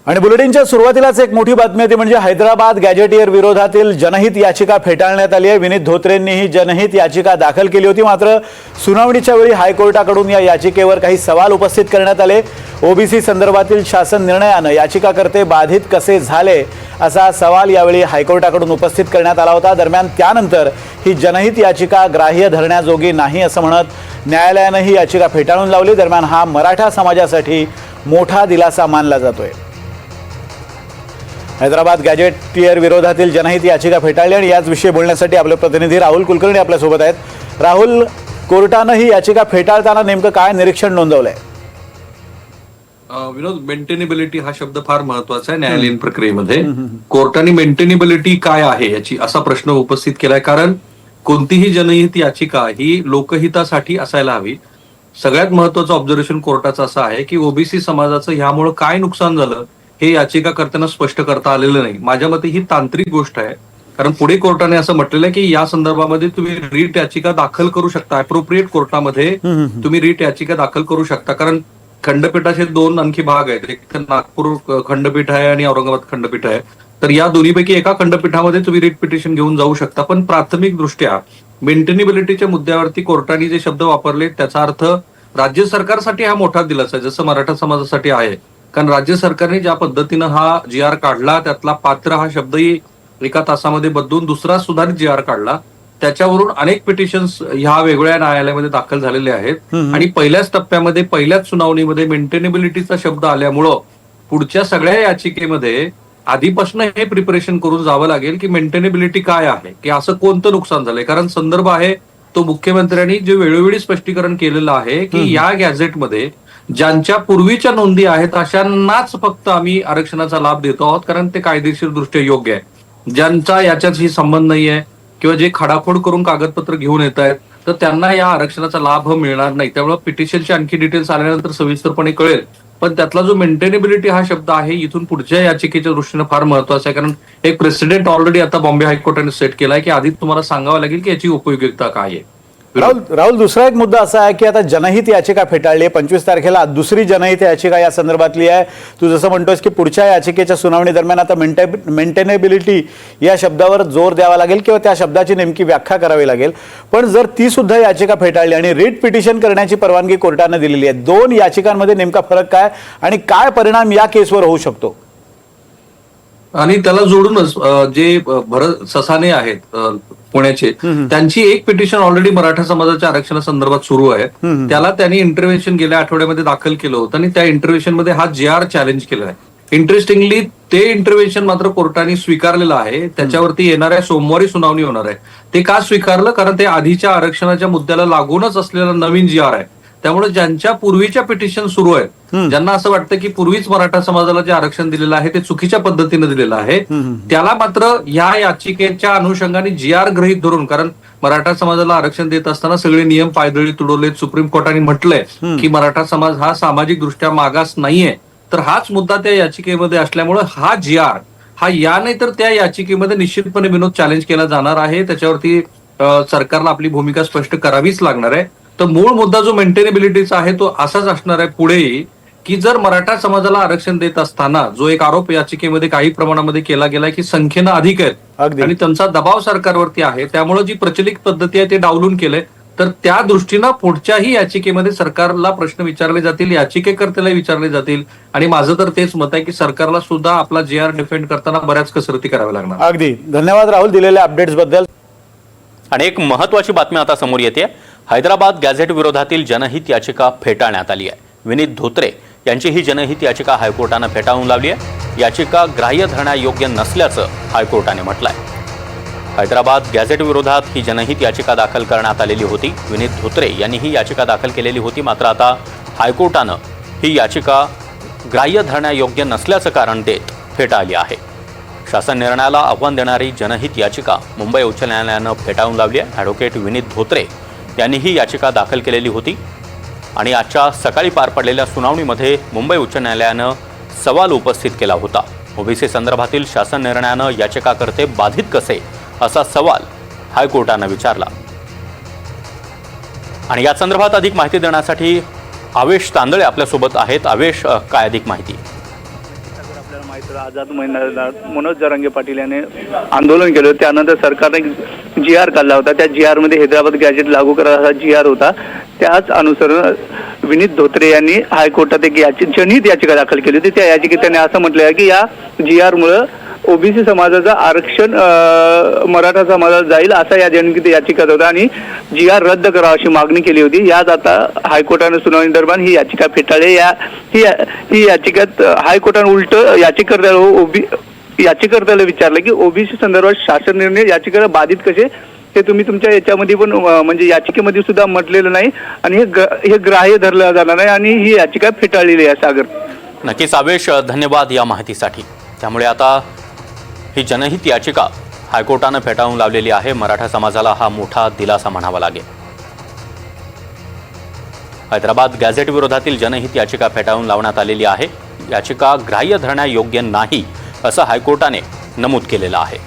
आणि बुलेटिनच्या सुरुवातीलाच एक मोठी बातमी होती, म्हणजे हैदराबाद गॅजेटियर विरोधातील जनहित याचिका फेटाळण्यात आली आहे। विनीत धोत्रेंनी ही जनहित याचिका दाखल केली होती, मात्र सुनावणीच्या वेळी हायकोर्टाकडून या याचिकेवर काही सवाल उपस्थित करण्यात आले। ओबीसी संदर्भातील शासन निर्णयाने याचिकाकर्ते बाधित कसे झाले असा सवाल यावेळी हायकोर्टाकडून उपस्थित करण्यात आला होता। दरम्यान त्यानंतर ही जनहित याचिका ग्राह्य धरण्याजोगी नाही असं म्हणत न्यायालयाने ही याचिका फेटाळून लावली। दरम्यान हा मराठा समाजासाठी मोठा दिलासा मानला जातोय। हैदराबाद गॅजेटियर विरोधातील जनहित याचिका फेटाळली आणि याच विषयी बोलण्यासाठी आपले प्रतिनिधी राहुल कुलकर्णी आपल्या सोबत आहेत। राहुल, कोर्टाने ही याचिका फेटाळताना नेमकं काय निरीक्षण नोंदवलंय? विनोद, मेंटेनेबिलिटी हा शब्द फार महत्वाचा आहे न्यायालयीन प्रक्रियेमध्ये। कोर्टाने मेंटेनेबिलिटी काय आहे याची असा प्रश्न उपस्थित केलाय, कारण कोणतीही जनहित याचिका ही लोकहितासाठी असायला हवी। सगळ्यात महत्वाचं ऑब्झर्वेशन कोर्टाचं असं आहे की ओबीसी समाजाचं ह्यामुळे काय नुकसान झालं हे याचिकाकर्त्यांना स्पष्ट करता आलेलं नाही। माझ्या मते ही तांत्रिक गोष्ट आहे, कारण पुढे कोर्टाने असं म्हटलेलं आहे की या संदर्भामध्ये तुम्ही रीट याचिका दाखल करू शकता, अप्रोप्रिएट कोर्टामध्ये तुम्ही रीट याचिका दाखल करू शकता। कारण खंडपीठाचे दोन आणखी भाग आहेत, एक तर नागपूर खंडपीठ आहे आणि औरंगाबाद खंडपीठ आहे। तर या दोन्हीपैकी एका खंडपीठामध्ये तुम्ही रीट पिटिशन घेऊन जाऊ शकता। पण प्राथमिक दृष्ट्या मेंटेनेबिलिटीच्या मुद्द्यावरती कोर्टाने जे शब्द वापरले त्याचा अर्थ राज्य सरकारसाठी हा मोठा दिलासा आहे, जसं मराठा समाजासाठी आहे। कारण राज्य सरकारने ज्या पद्धतीनं हा जी आर काढला त्यातला पात्र हा शब्दही एका तासामध्ये बदलून दुसरा सुधारित जी आर काढला, त्याच्यावरून अनेक पिटिशन्स ह्या वेगवेगळ्या न्यायालयामध्ये दाखल झालेले आहेत। आणि पहिल्याच टप्प्यामध्ये पहिल्याच सुनावणीमध्ये मेंटेनेबिलिटीचा शब्द आल्यामुळं पुढच्या सगळ्या याचिकेमध्ये आधीपासून हे प्रिपरेशन करून जावं लागेल की मेंटेनेबिलिटी काय आहे, की असं कोणतं नुकसान झालंय। कारण संदर्भ आहे तो मुख्यमंत्र्यांनी जे वेळोवेळी स्पष्टीकरण केलेलं आहे की या गॅझेटमध्ये ज्यांच्या पूर्वीच्या नोंदी आहेत अशांनाच फक्त आम्ही आरक्षणाचा लाभ देतो आहोत, कारण ते कायदेशीर दृष्ट्या योग्य आहे। ज्यांचा याच्याशी संबंध नाहीये किंवा जे खाडाखोड करून कागदपत्र घेऊन येत आहेत तर त्यांना या आरक्षणाचा लाभ मिळणार नाही। त्यामुळे पिटिशनचे आणखी डिटेल्स आल्यानंतर सविस्तरपणे कळेल। पण त्यातला जो मेंटेनेबिलिटी हा शब्द आहे इथून पुढच्या याचिकेच्या दृष्टीने फार महत्वाचा आहे, कारण एक प्रेसिडेंट ऑलरेडी आता बॉम्बे हायकोर्टाने सेट केलाय की आधी तुम्हाला सांगावं लागेल की याची उपयोगिता काय आहे। राहुल, दुसरा एक मुद्दा असा आहे की आता जनहित याचिका फेटाळली आहे, 25 तारखेला दुसरी जनहित याचिका या संदर्भातली आहे। तू जसं म्हणतोस की पुढच्या याचिकेच्या सुनावणी दरम्यान आता मेंटेनेबिलिटी या शब्दावर जोर द्यावा लागेल किंवा त्या शब्दाची नेमकी व्याख्या करावी लागेल। पण जर ती सुद्धा याचिका फेटाळली आणि रीट पिटिशन करण्याची परवानगी कोर्टाने दिलेली आहे, दोन याचिकांमध्ये नेमका फरक काय आणि काय परिणाम या केसवर होऊ शकतो? आणि त्याला जोडूनच जे भरत ससाने आहेत पुण्याचे, त्यांची एक पिटिशन ऑलरेडी मराठा समाजाच्या आरक्षणासंदर्भात सुरू आहे। त्याला त्यांनी इंटरव्हेन्शन गेल्या आठवड्यामध्ये दाखल केलं होतं आणि त्या इंटरव्हेन्शन मध्ये हा जी आर चॅलेंज केला आहे। इंटरेस्टिंगली ते इंटरव्हेन्शन मात्र कोर्टाने स्वीकारलेलं आहे। त्याच्यावरती येणाऱ्या सोमवारी सुनावणी होणार आहे। ते का स्वीकारलं? कारण ते आधीच्या आरक्षणाच्या मुद्द्याला लागूनच असलेला नवीन जी आर आहे। त्यामुळे ज्यांच्या पूर्वीच्या पिटिशन सुरू आहेत, ज्यांना असं वाटतं की पूर्वीच मराठा समाजाला जे आरक्षण दिलेलं आहे ते चुकीच्या पद्धतीने दिलेलं आहे, त्याला मात्र या याचिकेच्या अनुषंगाने जी आर गृहीत धरून, कारण मराठा समाजाला आरक्षण देत असताना सगळे नियम पायदळी तुडवलेत। सुप्रीम कोर्टाने म्हटलंय की मराठा समाज हा सामाजिक दृष्ट्या मागास नाहीये। तर हाच मुद्दा त्या याचिकेमध्ये असल्यामुळे हा जी आर हा या नाही तर त्या याचिकेमध्ये निश्चितपणे विनोद चॅलेंज केला जाणार आहे। त्याच्यावरती सरकारला आपली भूमिका स्पष्ट करावीच लागणार आहे। तर मूळ मुद्दा जो मेंटेनेबिलिटीचा आहे तो असाच असणार आहे पुढे, की जर मराठा समाजाला आरक्षण देत असताना जो एक आरोप याचिकेमध्ये काही प्रमाणामध्ये केला गेलाय की संख्येनं अधिक आहेत आणि त्यांचा दबाव सरकारवरती आहे, त्यामुळे जी प्रचलित पद्धती आहे ते डावलून केलंय। तर त्या दृष्टीनं पुढच्याही याचिकेमध्ये सरकारला प्रश्न विचारले जातील, याचिकेकर्त्याला विचारले जातील। आणि माझं तर तेच मत आहे की सरकारला सुद्धा आपला जे आर डिफेंड करताना बऱ्याच कसरती कराव्या लागणार। अगदी धन्यवाद राहुल दिलेल्या अपडेट्स बद्दल। आणि एक महत्त्वाची बातमी आता समोर येते। हैदराबाद गॅझेट विरोधातील जनहित याचिका फेटाळण्यात आली आहे। विनीत धोत्रे यांची ही जनहित याचिका हायकोर्टाने फेटाळून लावली आहे। याचिका ग्राह्य धरण्यायोग्य नसल्याचं हायकोर्टाने म्हटलंय। हैदराबाद गॅझेट विरोधात ही जनहित याचिका दाखल करण्यात आलेली होती। विनीत धोत्रे यांनी ही याचिका दाखल केलेली होती, मात्र आता हायकोर्टानं ही याचिका ग्राह्य धरण्यायोग्य नसल्याचं कारण देत फेटाळली आहे। शासन निर्णयाला आव्हान देणारी जनहित याचिका मुंबई उच्च न्यायालयानं फेटाळून लावली आहे। ॲडव्होकेट विनीत धोत्रे यांनी ही याचिका दाखल केलेली होती आणि आजच्या सकाळी पार पडलेल्या सुनावणीमध्ये मुंबई उच्च न्यायालयानं सवाल उपस्थित केला होता। ओबीसी संदर्भातील शासन निर्णयानं याचिकाकर्ते बाधित कसे असा सवाल हायकोर्टानं विचारला। आणि या संदर्भात अधिक माहिती देण्यासाठी आवेश तांदळे आपल्यासोबत आहेत। आवेश, काय अधिक माहिती? आपल्याला माहित आहे, आझाद मैदानात मनोज जरांगे पाटील यांनी आंदोलन केलं. त्यानंतर सरकारने GR काढला होता. त्या GR मध्ये हैदराबाद गॅजेट लागू करा असा GR होता. त्याच अनुसरून विनीत धोत्रे यांनी हायकोर्टात एक जनहित याचिका दाखल केली होती. त्या याचिकेत त्यांनी असं म्हटलं आहे की या GR मुळे ओबीसी समाजाचं आरक्षण मराठा समाजाला जाईल असा या जनहित याचिकात होता आणि GR रद्द करावा अशी मागणी केली होती. यात आता हायकोर्टाने सुनावणी दरम्यान ही याचिका फेटाळली. ही याचिकात हायकोर्टाने उलट याचिकाकर्त्याला विचारलं की ओबीसी संदर्भात शासन निर्णय याचिकेला बाधित कसे, हे तुम्ही तुमच्या याच्यामध्ये पण म्हणजे याचिकेमध्ये सुद्धा म्हटलेलं नाही आणि हे ग्राह्य धरलं जाणार नाही आणि ही याचिका फेटाळलेली आहे. सागर, नक्कीच आवेश, धन्यवाद या माहितीसाठी. त्यामुळे आता ही जनहित याचिका हायकोर्टानं फेटाळून लावलेली आहे. मराठा समाजाला हा मोठा दिलासा म्हणावा लागेल. हैदराबाद गॅझेट विरोधातील जनहित याचिका फेटाळून लावण्यात आलेली आहे. याचिका ग्राह्य धरण्यायोग्य नाही असं हायकोर्टाने नमूद केलेलं आहे.